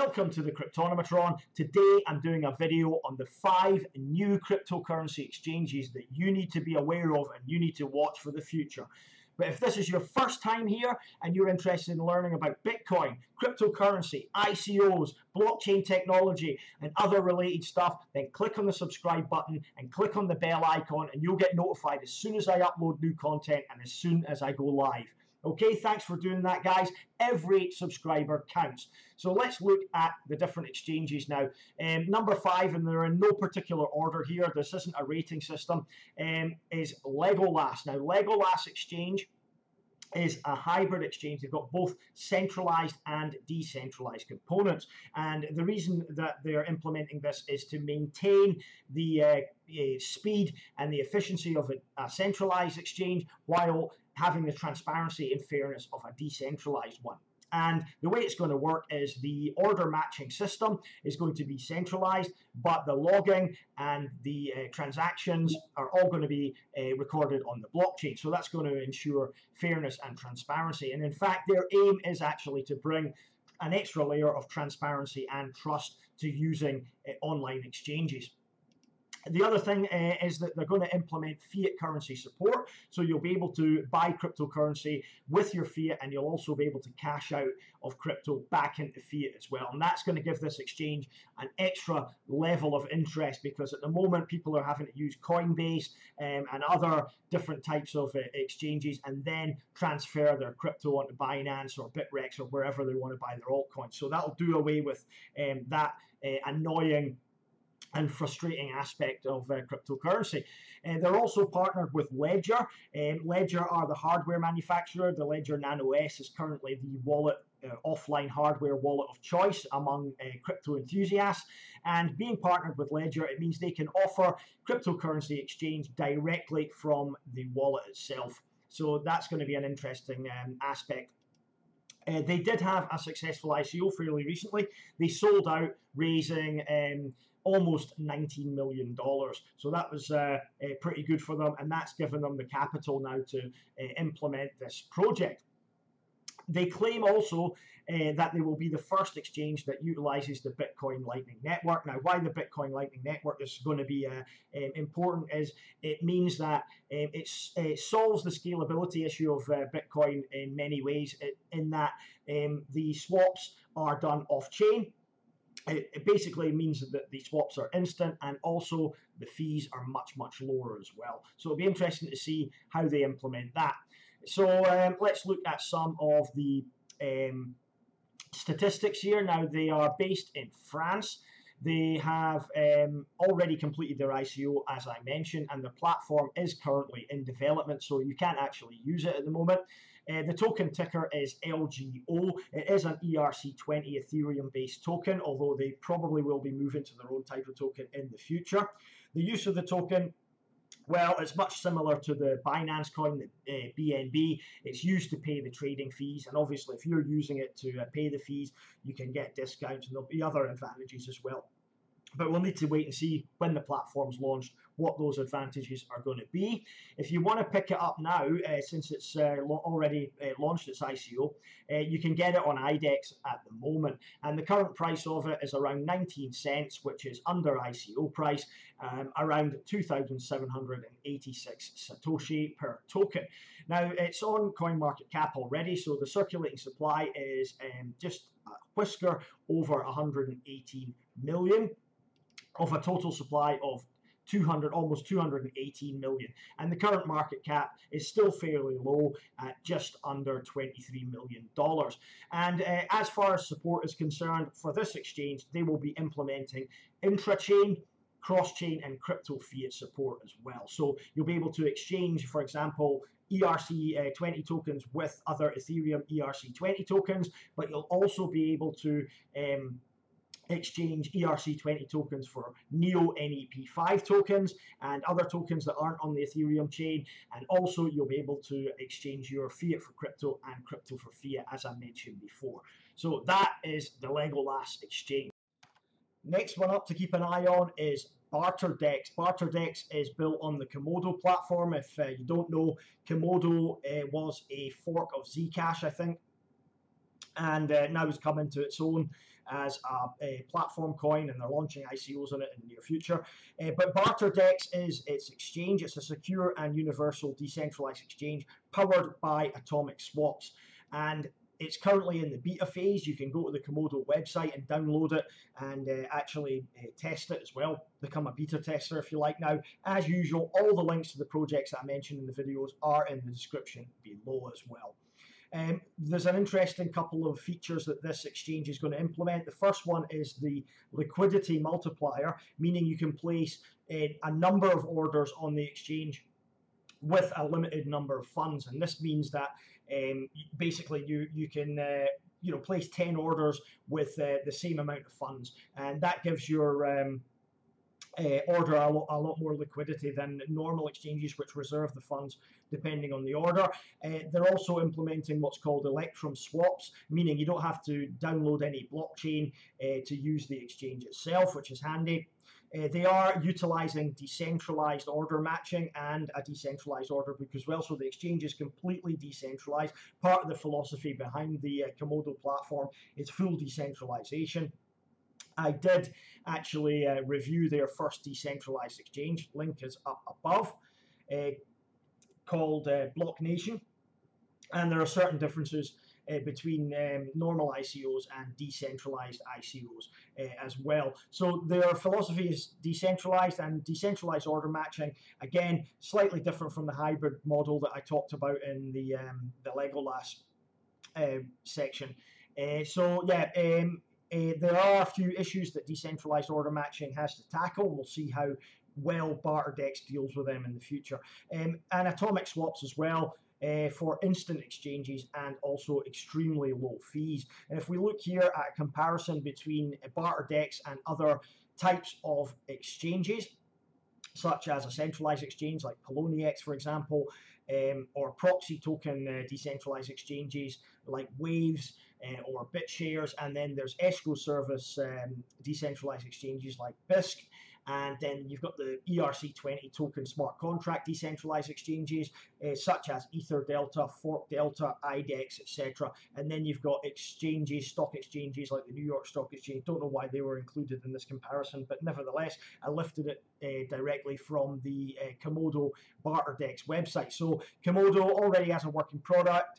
Welcome to the Cryptonomatron. Today I'm doing a video on the 5 new cryptocurrency exchanges that you need to be aware of and you need to watch for the future. But if this is your first time here and you're interested in learning about Bitcoin, cryptocurrency, ICOs, blockchain technology and other related stuff, then click on the subscribe button and click on the bell icon and you'll get notified as soon as I upload new content and as soon as I go live. Okay, thanks for doing that, guys. Every subscriber counts. So let's look at the different exchanges now. Number 5, and they're in no particular order here, this isn't a rating system, is Legolas. Now, Legolas Exchange is a hybrid exchange. They've got both centralized and decentralized components. And the reason that they're implementing this is to maintain the speed and the efficiency of a centralized exchange while having the transparency and fairness of a decentralized one. And the way it's going to work is the order matching system is going to be centralized, but the logging and the transactions are all going to be recorded on the blockchain. So that's going to ensure fairness and transparency. And in fact, their aim is actually to bring an extra layer of transparency and trust to using online exchanges. The other thing is that they're going to implement fiat currency support. So you'll be able to buy cryptocurrency with your fiat and you'll also be able to cash out of crypto back into fiat as well. And that's going to give this exchange an extra level of interest because at the moment people are having to use Coinbase and other different types of exchanges and then transfer their crypto onto Binance or Bitrex or wherever they want to buy their altcoins. So that'll do away with that annoying and frustrating aspect of cryptocurrency. They're also partnered with Ledger. Ledger are the hardware manufacturer. The Ledger Nano S is currently the wallet, offline hardware wallet of choice among crypto enthusiasts. And being partnered with Ledger, it means they can offer cryptocurrency exchange directly from the wallet itself. So that's going to be an interesting aspect. They did have a successful ICO fairly recently. They sold out, raising almost $19 million. So that was pretty good for them, and that's given them the capital now to implement this project. They claim also that they will be the first exchange that utilizes the Bitcoin Lightning Network. Now, why the Bitcoin Lightning Network is going to be important is it means that it solves the scalability issue of Bitcoin in many ways, in that the swaps are done off-chain. It basically means that the swaps are instant and also the fees are much, much lower as well. So it'll be interesting to see how they implement that. So let's look at some of the statistics here. Now, they are based in France. They have already completed their ICO, as I mentioned, and the platform is currently in development, so you can't actually use it at the moment. The token ticker is LGO. It is an ERC20 Ethereum-based token, although they probably will be moving to their own type of token in the future. The use of the token, well, it's much similar to the Binance coin, the BNB. It's used to pay the trading fees, and obviously if you're using it to pay the fees, you can get discounts, and there'll be other advantages as well. But we'll need to wait and see when the platform's launched what those advantages are going to be. If you want to pick it up now, since it's already launched its ICO, you can get it on IDEX at the moment. And the current price of it is around 19 cents, which is under ICO price, around 2,786 Satoshi per token. Now, it's on CoinMarketCap already, so the circulating supply is just a whisker over 118 million. Of a total supply of almost 218 million. And the current market cap is still fairly low at just under $23 million. And as far as support is concerned, for this exchange, they will be implementing intra-chain, cross-chain and crypto fiat support as well. So you'll be able to exchange, for example, ERC20 tokens with other Ethereum ERC20 tokens, but you'll also be able to exchange ERC20 tokens for NEO NEP5 tokens and other tokens that aren't on the Ethereum chain. And also you'll be able to exchange your fiat for crypto and crypto for fiat, as I mentioned before. So that is the Legolas exchange. Next one up to keep an eye on is BarterDEX. BarterDEX is built on the Komodo platform. If you don't know, Komodo was a fork of Zcash, I think. and now it's come into its own as a platform coin, and they're launching ICOs on it in the near future. But BarterDEX is its exchange. It's a secure and universal decentralized exchange powered by atomic swaps, and it's currently in the beta phase. You can go to the Komodo website and download it and actually test it as well. Become a beta tester if you like. Now, as usual, all the links to the projects that I mentioned in the videos are in the description below as well. There's an interesting couple of features that this exchange is going to implement. The first one is the liquidity multiplier, meaning you can place a number of orders on the exchange with a limited number of funds, and this means that basically you can place 10 orders with the same amount of funds, and that gives your order a lot more liquidity than normal exchanges which reserve the funds depending on the order. They're also implementing what's called Electrum swaps, meaning you don't have to download any blockchain to use the exchange itself, which is handy. They are utilizing decentralized order matching and a decentralized order book as well, so the exchange is completely decentralized. Part of the philosophy behind the Komodo platform is full decentralization. I did actually review their first decentralized exchange. Link is up above, called Block Nation, and there are certain differences between normal ICOs and decentralized ICOs as well. So their philosophy is decentralized and decentralized order matching. Again, slightly different from the hybrid model that I talked about in the Legolas section. There are a few issues that decentralized order matching has to tackle. We'll see how well BarterDEX deals with them in the future. And atomic swaps as well for instant exchanges and also extremely low fees. And if we look here at a comparison between BarterDEX and other types of exchanges, such as a centralized exchange like Poloniex, for example, or proxy token decentralized exchanges like Waves or BitShares, and then there's escrow service decentralized exchanges like Bisq, and then you've got the ERC20 token smart contract decentralized exchanges such as EtherDelta, ForkDelta, IDEX, etc. And then you've got exchanges, stock exchanges like the New York Stock Exchange. Don't know why they were included in this comparison, but nevertheless, I lifted it directly from the Komodo BarterDEX website. So Komodo already has a working product,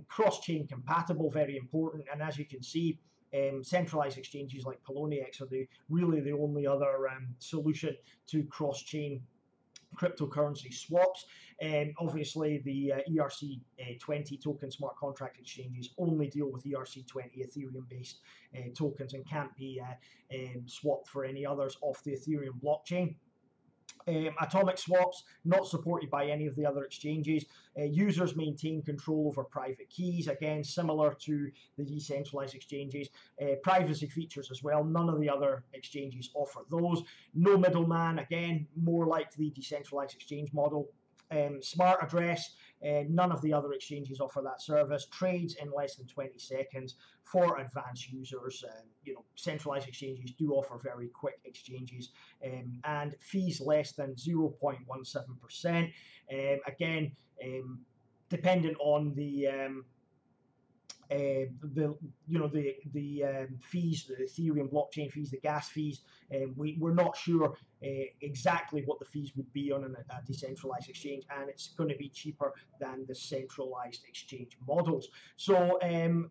cross-chain compatible, very important, and as you can see, centralized exchanges like Poloniex are really the only other solution to cross-chain cryptocurrency swaps. Obviously, the ERC20 token smart contract exchanges only deal with ERC20 Ethereum-based tokens and can't be swapped for any others off the Ethereum blockchain. Atomic swaps, not supported by any of the other exchanges. Users maintain control over private keys, again, similar to the decentralized exchanges. Privacy features as well, none of the other exchanges offer those. No middleman, again, more like the decentralized exchange model. Smart address, none of the other exchanges offer that service. Trades in less than 20 seconds for advanced users. Centralized exchanges do offer very quick exchanges, and fees less than 0.17%. Again, dependent on the fees, the Ethereum blockchain fees, the gas fees. We're not sure exactly what the fees would be on a decentralized exchange, and it's going to be cheaper than the centralized exchange models. So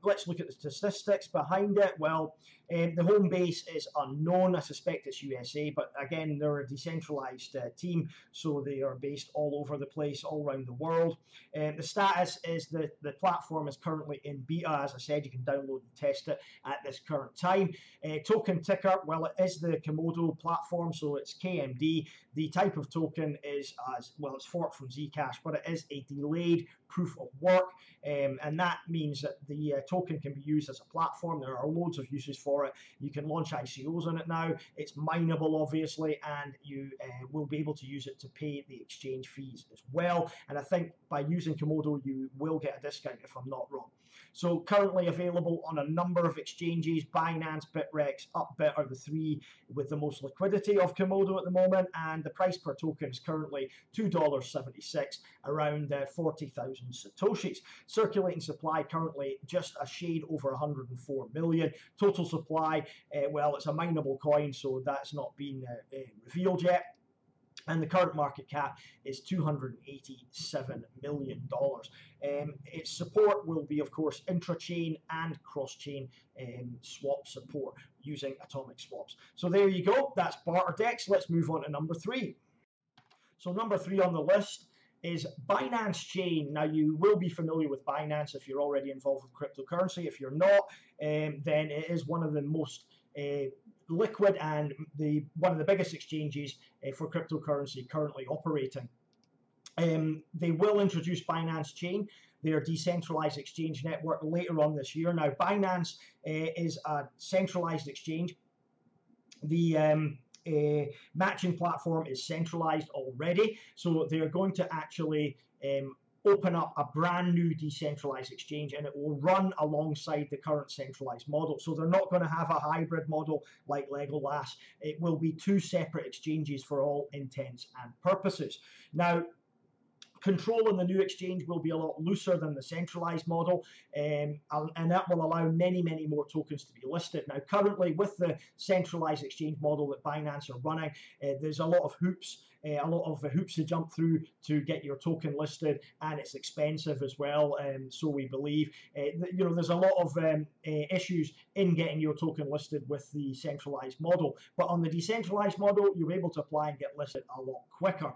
let's look at the statistics behind it. Well, the home base is unknown. I suspect it's USA, but again, they're a decentralized team, so they are based all over the place, all around the world. The status is that the platform is currently in beta. As I said, you can download and test it at this current time. Token ticker, well, it is the Komodo platform, so it's KMD. The type of token is it's forked from Zcash, but it is a delayed proof of work, and that means that the token can be used as a platform. There are loads of uses for it. You can launch ICOs on it now. It's mineable, obviously, and you will be able to use it to pay the exchange fees as well. And I think by using Komodo, you will get a discount if I'm not wrong. So currently available on a number of exchanges. Binance, Bittrex, Upbit are the three with the most liquidity of Komodo at the moment, and the price per token is currently $2.76, around 40,000 Satoshis. Circulating supply currently just a shade over 104 million. Total supply, well, it's a mineable coin, so that's not been revealed yet. And the current market cap is $287 million. Its support will be, of course, intra-chain and cross-chain swap support using atomic swaps. So there you go. That's BarterDEX. Let's move on to number 3. So number 3 on the list is Binance Chain. Now, you will be familiar with Binance if you're already involved with cryptocurrency. If you're not, then it is one of the most liquid and one of the biggest exchanges for cryptocurrency currently operating. They will introduce Binance Chain, their decentralized exchange network, later on this year. Now, Binance is a centralized exchange. The matching platform is centralized already, so they're going to actually open up a brand new decentralized exchange, and it will run alongside the current centralized model. So they're not going to have a hybrid model like Legolas. It will be two separate exchanges for all intents and purposes. Now, control in the new exchange will be a lot looser than the centralized model, and that will allow many, many more tokens to be listed. Now, currently, with the centralized exchange model that Binance are running, there's a lot of hoops to jump through to get your token listed, and it's expensive as well. So we believe, there's a lot of issues in getting your token listed with the centralized model. But on the decentralized model, you're able to apply and get listed a lot quicker.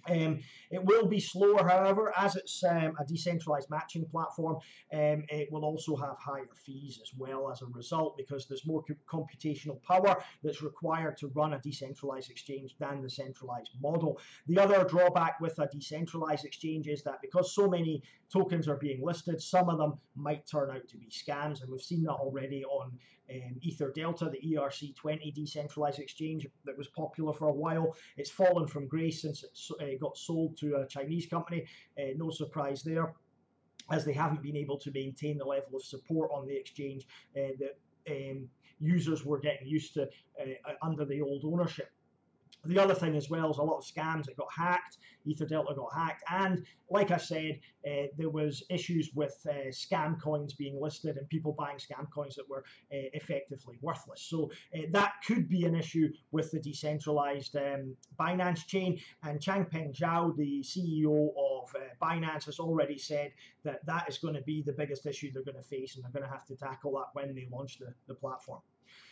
It will be slower, however, as it's a decentralized matching platform. It will also have higher fees as well as a result, because there's more computational power that's required to run a decentralized exchange than the centralized model. The other drawback with a decentralized exchange is that because so many tokens are being listed, some of them might turn out to be scams, and we've seen that already on EtherDelta, the ERC20 decentralized exchange that was popular for a while. It's fallen from grace since it got sold to a Chinese company. No surprise there, as they haven't been able to maintain the level of support on the exchange that users were getting used to under the old ownership. The other thing as well is a lot of scams. It got hacked. EtherDelta got hacked, and like I said, there was issues with scam coins being listed and people buying scam coins that were effectively worthless. So that could be an issue with the decentralized Binance chain. And Changpeng Zhao, the CEO of Binance, has already said that that is going to be the biggest issue they're going to face, and they're going to have to tackle that when they launch the platform.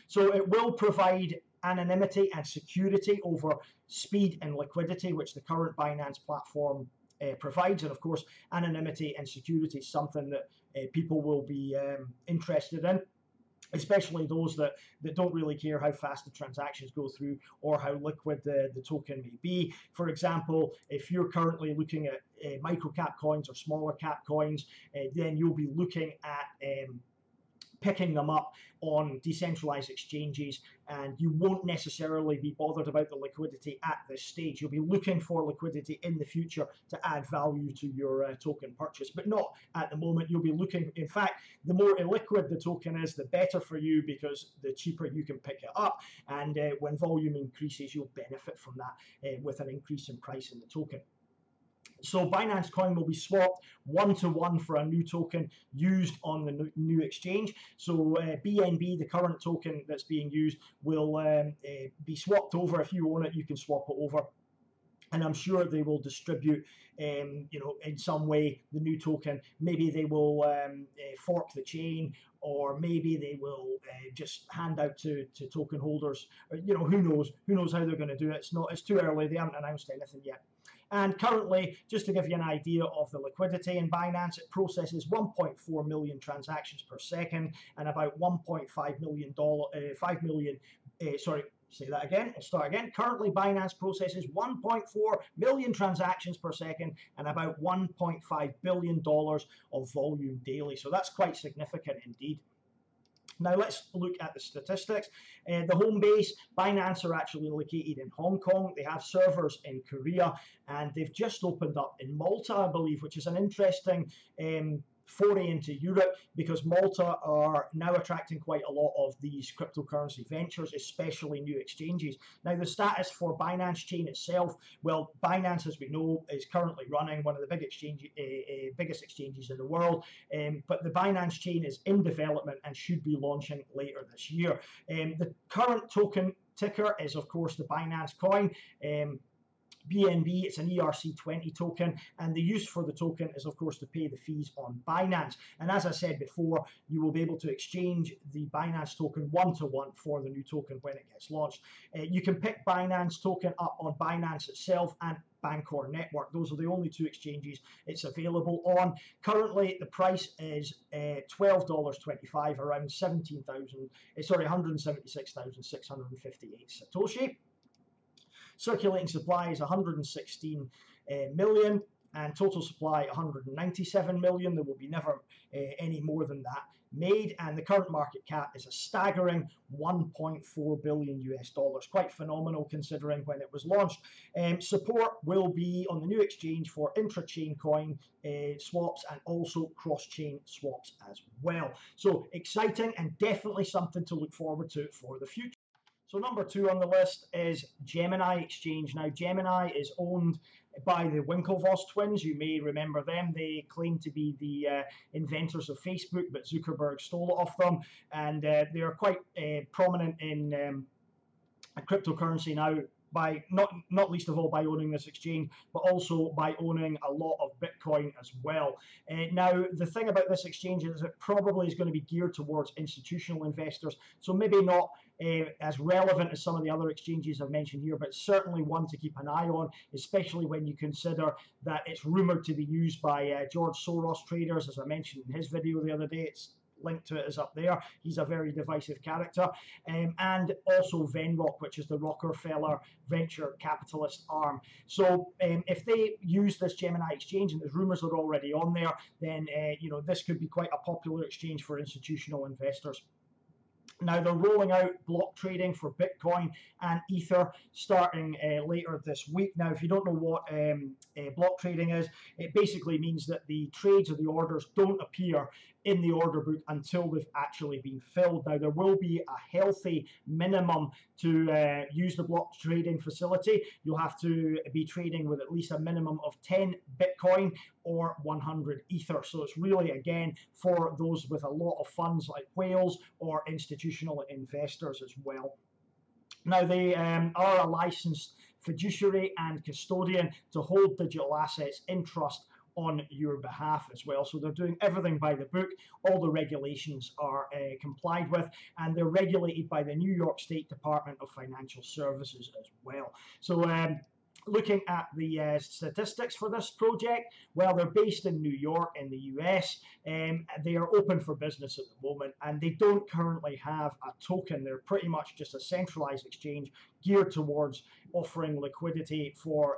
So it will provide anonymity and security over speed and liquidity, which the current Binance platform provides. And of course, anonymity and security is something that people will be interested in, especially those that don't really care how fast the transactions go through or how liquid the token may be. For example, if you're currently looking at micro cap coins or smaller cap coins, then you'll be looking at picking them up on decentralized exchanges, and you won't necessarily be bothered about the liquidity at this stage. You'll be looking for liquidity in the future to add value to your token purchase, but not at the moment. You'll be looking, in fact, the more illiquid the token is, the better for you, because the cheaper you can pick it up, and when volume increases, you'll benefit from that with an increase in price in the token. So Binance Coin will be swapped one-to-one for a new token used on the new exchange. So BNB, the current token that's being used, will be swapped over. If you own it, you can swap it over. And I'm sure they will distribute, in some way, the new token. Maybe they will fork the chain, or maybe they will just hand out to token holders. Who knows? Who knows how they're going to do it? It's too early. They haven't announced anything yet. And currently, just to give you an idea of the liquidity in Binance, it processes 1.4 million transactions per second and about 1.5 million say that again, I'll start again. Currently, Binance processes 1.4 million transactions per second and about $1.5 billion of volume daily. So that's quite significant indeed. Now let's look at the statistics. The home base, Binance are actually located in Hong Kong. They have servers in Korea, and they've just opened up in Malta, I believe, which is an interesting foray into Europe, because Malta are now attracting quite a lot of these cryptocurrency ventures, especially new exchanges. Now, the status for Binance Chain itself, well, Binance, as we know, is currently running one of the biggest exchanges in the world, but the Binance Chain is in development and should be launching later this year. The current token ticker is, of course, the Binance Coin. BNB, it's an ERC20 token, and the use for the token is, of course, to pay the fees on Binance. And as I said before, you will be able to exchange the Binance token one-to-one for the new token when it gets launched. You can pick Binance token up on Binance itself and Bancor Network. Those are the only two exchanges it's available on. Currently, the price is $12.25, around 176,658 Satoshi. Circulating supply is 116 million, and total supply 197 million. There will be never any more than that made, and the current market cap is a staggering $1.4 billion US. Quite phenomenal considering when it was launched. Support will be on the new exchange for intra-chain coin swaps and also cross-chain swaps as well. So exciting, and definitely something to look forward to for the future. So number 2 on the list is Gemini Exchange. Now, Gemini is owned by the Winklevoss twins. You may remember them. They claim to be the inventors of Facebook, but Zuckerberg stole it off them. And they are quite prominent in cryptocurrency now, by not least of all by owning this exchange, but also by owning a lot of Bitcoin as well. Now, the thing about this exchange is it probably is going to be geared towards institutional investors, so maybe not as relevant as some of the other exchanges I've mentioned here, but certainly one to keep an eye on, especially when you consider that it's rumored to be used by George Soros traders, as I mentioned in his video the other day. It's link to it is up there. He's a very divisive character. And also Venrock, which is the Rockefeller venture capitalist arm. So if they use this Gemini exchange, and there's rumors are already on there, then this could be quite a popular exchange for institutional investors. Now, they're rolling out block trading for Bitcoin and Ether starting later this week. Now, if you don't know what block trading is, it basically means that the trades or the orders don't appear in the order book until they've actually been filled. Now, there will be a healthy minimum to use the block trading facility. You'll have to be trading with at least a minimum of 10 Bitcoin or 100 Ether. So it's really, again, for those with a lot of funds like whales or institutional investors as well. Now, they are a licensed fiduciary and custodian to hold digital assets in trust on your behalf as well. So they're doing everything by the book. All the regulations are complied with, and they're regulated by the New York State Department of Financial Services as well. So looking at the statistics for this project, well, they're based in New York in the US. They are open for business at the moment, and they don't currently have a token. They're pretty much just a centralized exchange geared towards offering liquidity for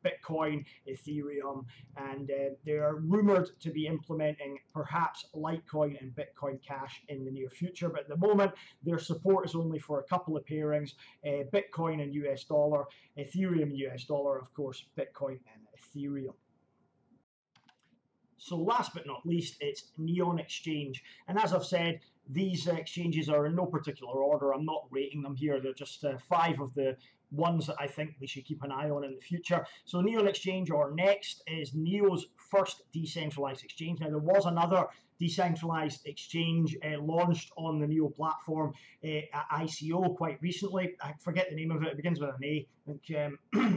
Bitcoin, Ethereum, and they are rumored to be implementing perhaps Litecoin and Bitcoin Cash in the near future. But at the moment, their support is only for a couple of pairings, Bitcoin and US dollar, Ethereum and US dollar, of course, Bitcoin and Ethereum. So last but not least, it's Neon Exchange. And as I've said, these exchanges are in no particular order. I'm not rating them here. They're just 5 of the ones that I think we should keep an eye on in the future. So Neon Exchange, or Next, is Neo's first decentralized exchange. Now, there was another decentralized exchange launched on the Neo platform at ICO quite recently. I forget the name of it. It begins with an A, I think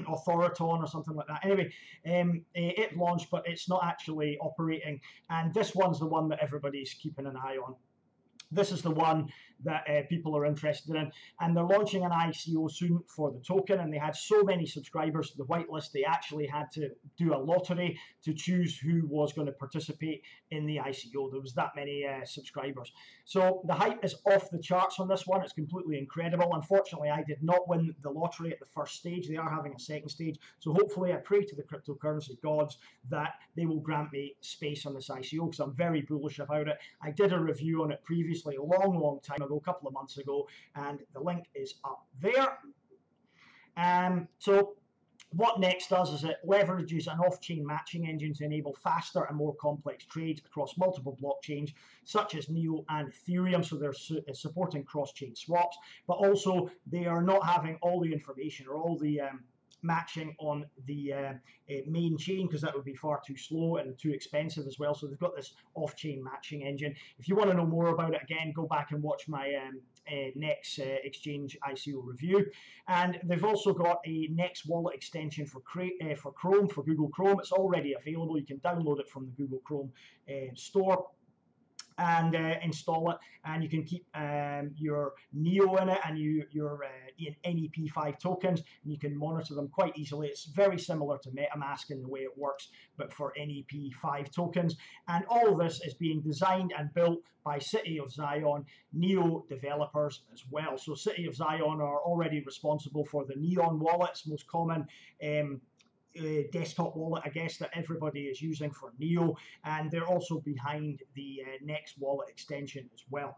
Authoriton or something like that. Anyway, it launched, but it's not actually operating. And this one's the one that everybody's keeping an eye on. This is the one that people are interested in, and they're launching an ICO soon for the token, and they had so many subscribers to the whitelist they actually had to do a lottery to choose who was going to participate in the ICO. There was that many subscribers. So the hype is off the charts on this one. It's completely incredible. Unfortunately, I did not win the lottery at the first stage. They are having a second stage. So hopefully I pray to the cryptocurrency gods that they will grant me space on this ICO, because I'm very bullish about it. I did a review on it previously, a long time ago, a couple of months ago, and the link is up there. So What Nex does is it leverages an off-chain matching engine to enable faster and more complex trades across multiple blockchains, such as NEO and Ethereum. So they're supporting cross-chain swaps, but also they are not having all the information or all the matching on the main chain, because that would be far too slow and too expensive as well. So they've got this off-chain matching engine. If you want to know more about it, again, go back and watch my Nex Exchange ICO review. And they've also got a Nex wallet extension for Chrome, for Google Chrome. It's already available. You can download it from the Google Chrome store and install it, and you can keep your NEO in it and your NEP5 tokens, and you can monitor them quite easily. It's very similar to MetaMask in the way it works, but for NEP5 tokens. And all of this is being designed and built by City of Zion NEO developers as well. So City of Zion are already responsible for the Neon wallets, most common desktop wallet, I guess, that everybody is using for NEO, and they're also behind the Nex wallet extension as well.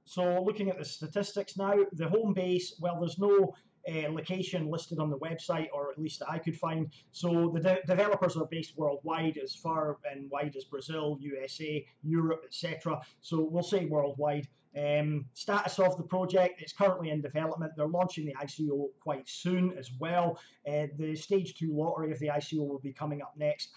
So looking at the statistics now, the home base, well, there's no location listed on the website, or at least that I could find. So the developers are based worldwide, as far and wide as Brazil, USA, Europe, etc. So we'll say worldwide. Status of the project, it's currently in development. They're launching the ICO quite soon as well. The stage 2 lottery of the ICO will be coming up next.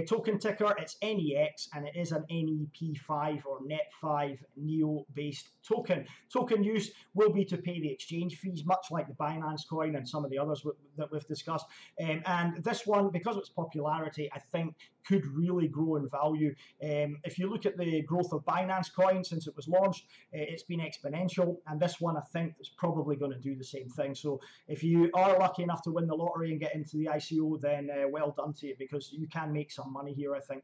Token ticker, it's NEX, and it is an NEP5 or Net5 NEO based token. Token use will be to pay the exchange fees, much like the Binance coin and some of the others that we've discussed. And this one, because of its popularity, I think could really grow in value. If you look at the growth of Binance coin since it was launched, it's been exponential, and this one I think is probably going to do the same thing. So if you are lucky enough to win the lottery and get into the ICO, then well done to you, because you can make some money here, I think.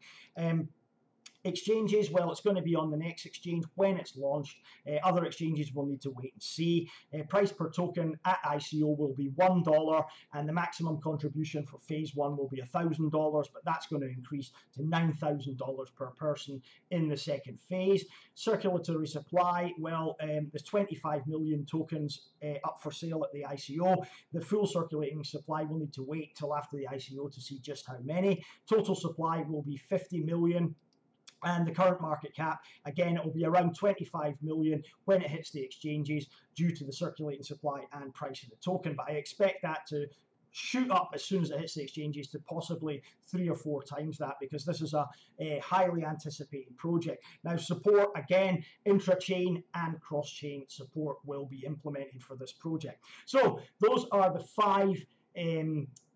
Exchanges, well, it's going to be on the Nex exchange when it's launched. Other exchanges will need to wait and see. Price per token at ICO will be $1, and the maximum contribution for phase 1 will be $1,000, but that's going to increase to $9,000 per person in the second phase. Circulatory supply, well, there's 25 million tokens up for sale at the ICO. The full circulating supply will need to wait till after the ICO to see just how many. Total supply will be 50 million. And the current market cap, again, it will be around 25 million when it hits the exchanges, due to the circulating supply and price of the token. But I expect that to shoot up as soon as it hits the exchanges to possibly 3 or 4 times that, because this is a highly anticipated project. Now, support, again, intra-chain and cross-chain support will be implemented for this project. So those are the 5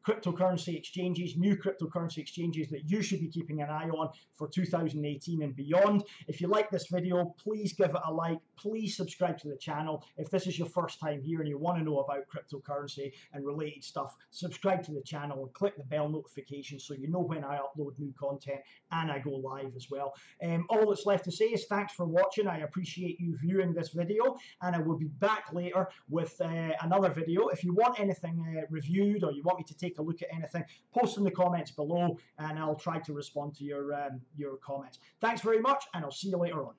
cryptocurrency exchanges, new cryptocurrency exchanges that you should be keeping an eye on for 2018 and beyond. If you like this video, please give it a like. Please subscribe to the channel. If this is your first time here and you want to know about cryptocurrency and related stuff, subscribe to the channel and click the bell notification so you know when I upload new content and I go live as well. All that's left to say is thanks for watching. I appreciate you viewing this video, and I will be back later with another video. If you want anything reviewed, or you want me to take a look at anything, post in the comments below and I'll try to respond to your comments. Thanks very much, and I'll see you later on.